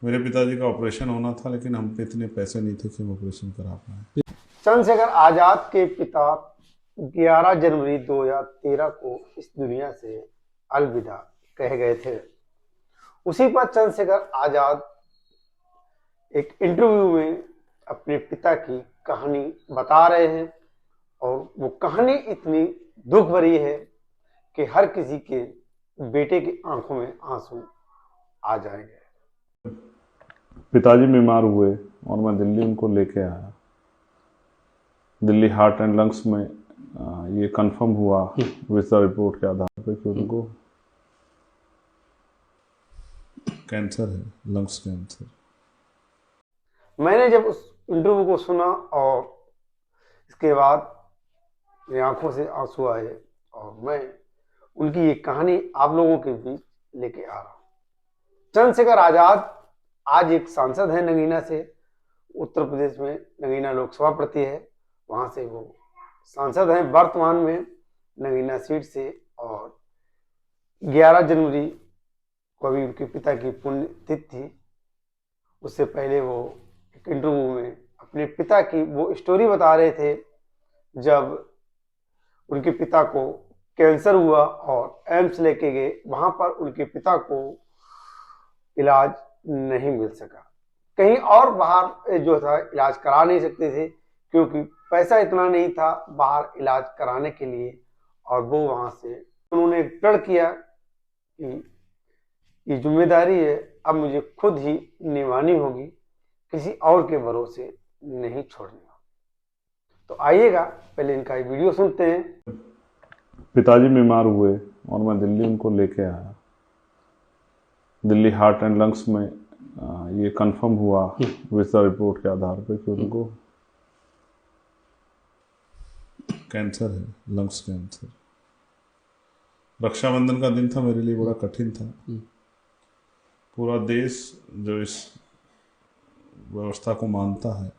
मेरे पिताजी का ऑपरेशन होना था, लेकिन हम पे इतने पैसे नहीं थे कि हम ऑपरेशन करा पाए। चंद्रशेखर आजाद के पिता 11 जनवरी 2013 को इस दुनिया से अलविदा कह गए थे। उसी पर चंद्रशेखर आजाद एक इंटरव्यू में अपने पिता की कहानी बता रहे हैं और वो कहानी इतनी दुख भरी है कि हर किसी के बेटे की आंखों में आंसू आ जाएंगे। पिताजी बीमार हुए और मैं दिल्ली उनको लेके आया। दिल्ली हार्ट एंड लंग्स में ये कंफर्म हुआ विज़ा रिपोर्ट के आधार पर कि उनको कैंसर है, लंग्स कैंसर। मैंने जब उस इंटरव्यू को सुना और इसके बाद मेरी आंखों से आंसू आए और मैं उनकी ये कहानी आप लोगों के बीच लेके आ रहा हूँ। चंद्रशेखर आजाद आज एक सांसद है नगीना से। उत्तर प्रदेश में नगीना लोकसभा पड़ती है, वहां से वो सांसद हैं वर्तमान में नगीना सीट से। और 11 जनवरी को अभी उनके पिता की पुण्यतिथि थी। उससे पहले वो एक इंटरव्यू में अपने पिता की वो स्टोरी बता रहे थे जब उनके पिता को कैंसर हुआ और एम्स लेके गए, वहां पर उनके पिता को इलाज नहीं मिल सका। कहीं और बाहर जो था इलाज करा नहीं सकते थे क्योंकि पैसा इतना नहीं था बाहर इलाज कराने के लिए। और वो वहां से उन्होंने दृढ़ किया कि ये जिम्मेदारी है, अब मुझे खुद ही निभानी होगी, किसी और के भरोसे नहीं छोड़नी होगी। तो आइएगा पहले इनका ये वीडियो सुनते हैं। पिताजी बीमार हुए और मैं दिल्ली उनको लेके आया। दिल्ली हार्ट एंड लंग्स में ये कंफर्म हुआ विज़ा रिपोर्ट के आधार पर कि उनको कैंसर है, लंग्स कैंसर। रक्षाबंधन का दिन था, मेरे लिए बड़ा कठिन था। पूरा देश जो इस व्यवस्था को मानता है,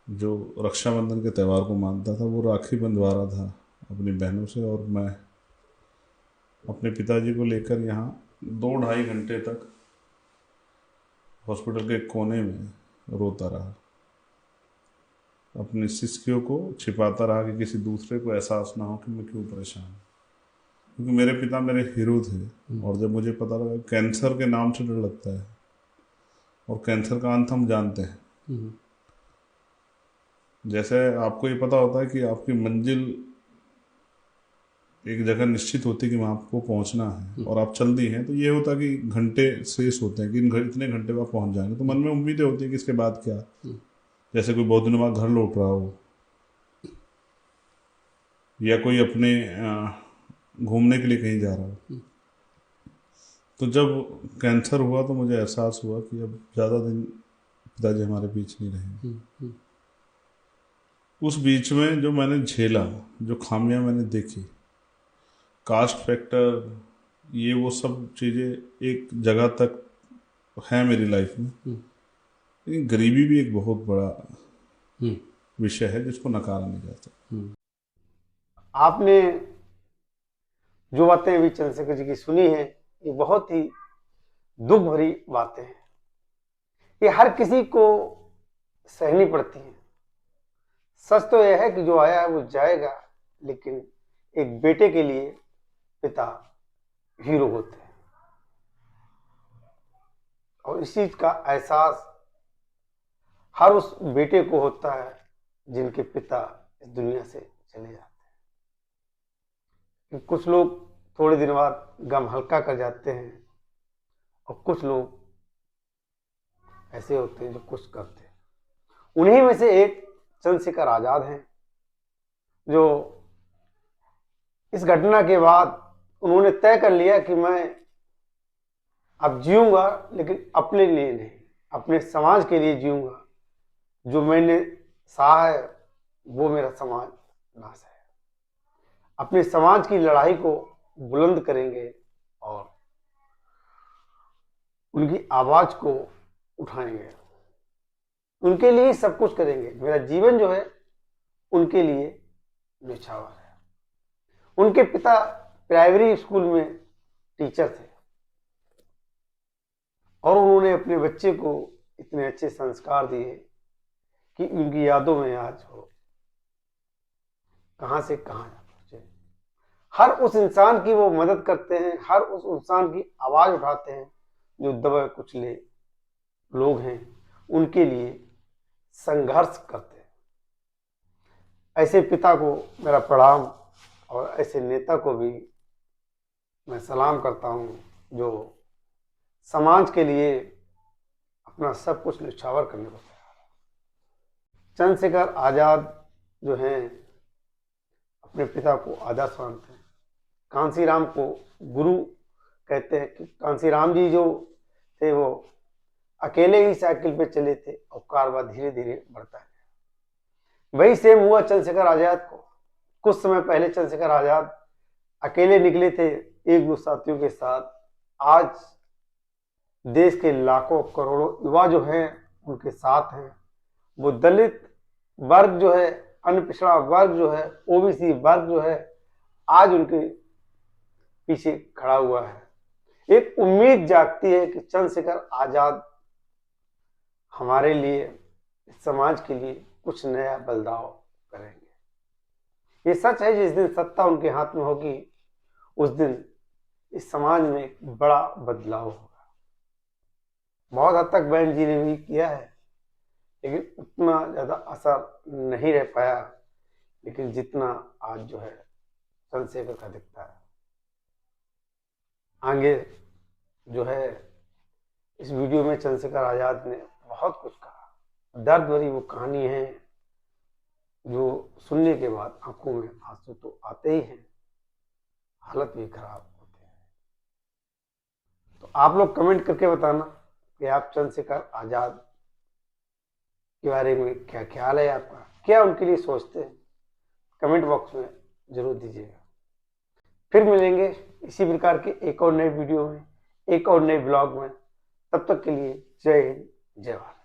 जो रक्षाबंधन के त्यौहार को मानता था, वो राखी बंधवा रहा था अपनी बहनों से, और मैं अपने पिताजी को लेकर यहाँ 2-2.5 घंटे तक हॉस्पिटल के कोने में रोता रहा। अपनी सिसकियों को छिपाता रहा कि किसी दूसरे को एहसास ना हो कि मैं क्यों परेशान हूँ, क्योंकि मेरे पिता मेरे हीरो थे। और जब मुझे पता लगा कैंसर के नाम से डर लगता है, और कैंसर का अंत हम जानते हैं। जैसे आपको ये पता होता है कि आपकी मंजिल एक जगह निश्चित होती है कि वहाँ आपको पहुँचना है और आप चल दी हैं, तो ये होता है कि घंटे शेष होते हैं कि इतने घंटे बाद पहुँच जाएंगे, तो मन में उम्मीदें होती है कि इसके बाद क्या। जैसे कोई बहुत दिनों बाद घर लौट रहा हो, या कोई अपने घूमने के लिए कहीं जा रहा हो। तो जब कैंसर हुआ तो मुझे एहसास हुआ कि अब ज़्यादा दिन पिताजी हमारे बीच नहीं रहे। उस बीच में जो मैंने झेला, जो खामियां मैंने देखी, कास्ट फैक्टर, ये वो सब चीज़ें एक जगह तक है मेरी लाइफ में, लेकिन गरीबी भी एक बहुत बड़ा विषय है जिसको नकारा नहीं जा सकता। आपने जो बातें अभी चंद्रशेखर जी की सुनी है, ये बहुत ही दुख भरी बातें हैं। ये हर किसी को सहनी पड़ती है। सच तो यह है कि जो आया है वो जाएगा, लेकिन एक बेटे के लिए पिता हीरो होते हैं और इस चीज का एहसास हर उस बेटे को होता है जिनके पिता इस दुनिया से चले जाते हैं। कुछ लोग थोड़े दिन बाद गम हल्का कर जाते हैं और कुछ लोग ऐसे होते हैं जो कुछ करते हैं। उन्हीं में से एक चंद्रशेखर आजाद हैं, जो इस घटना के बाद उन्होंने तय कर लिया कि मैं अब जीऊंगा, लेकिन अपने लिए नहीं, अपने समाज के लिए जीऊंगा। जो मैंने सहा है वो मेरा समाज नाश है। अपने समाज की लड़ाई को बुलंद करेंगे और उनकी आवाज को उठाएंगे, उनके लिए सब कुछ करेंगे। मेरा जीवन जो है उनके लिए न्यौछावर है। उनके पिता प्राइमरी स्कूल में टीचर थे और उन्होंने अपने बच्चे को इतने अच्छे संस्कार दिए कि उनकी यादों में आज हो कहां से कहां जा पहुंचे। हर उस इंसान की वो मदद करते हैं, हर उस इंसान की आवाज उठाते हैं जो दबे कुचले लोग हैं, उनके लिए संघर्ष करते हैं। ऐसे पिता को मेरा प्रणाम और ऐसे नेता को भी मैं सलाम करता हूं जो समाज के लिए अपना सब कुछ न्यौछावर करने को तैयार है। चंद्रशेखर आजाद जो हैं अपने पिता को आदर्श मानते हैं। कांसीराम को गुरु कहते हैं कि कांसीराम जी जो थे वो अकेले ही साइकिल पे चले थे और कारवां धीरे धीरे बढ़ता है। वही सेम हुआ चंद्रशेखर आजाद को। कुछ समय पहले चंद्रशेखर आजाद अकेले निकले थे एक दो साथियों के साथ। आज देश के लाखों करोड़ों युवा जो हैं उनके साथ हैं। वो दलित वर्ग जो है, अन्य पिछड़ा वर्ग जो है, ओबीसी वर्ग जो है, आज उनके पीछे खड़ा हुआ है। एक उम्मीद जागती है कि चंद्रशेखर आजाद हमारे लिए, समाज के लिए कुछ नया बदलाव करेंगे। ये सच है, जिस दिन सत्ता उनके हाथ में होगी उस दिन इस समाज में एक बड़ा बदलाव होगा। बहुत हद तक बहन जी ने भी किया है, लेकिन उतना ज्यादा असर नहीं रह पाया, लेकिन जितना आज जो है चंद्रशेखर का दिखता है। आगे जो है इस वीडियो में चंद्रशेखर आजाद ने बहुत कुछ कहा। दर्द भरी वो कहानी है जो सुनने के बाद आंखों में आंसू तो आते ही हैं, हालत भी खराब होती है। तो आप लोग कमेंट करके बताना कि आप चंद्रशेखर आजाद के बारे में क्या ख्याल है आपका, क्या उनके लिए सोचते हैं। कमेंट बॉक्स में जरूर दीजिएगा। फिर मिलेंगे इसी प्रकार के एक और नए वीडियो में, एक और नए ब्लॉग में। तब तक के लिए जय हिंद, जय भारत।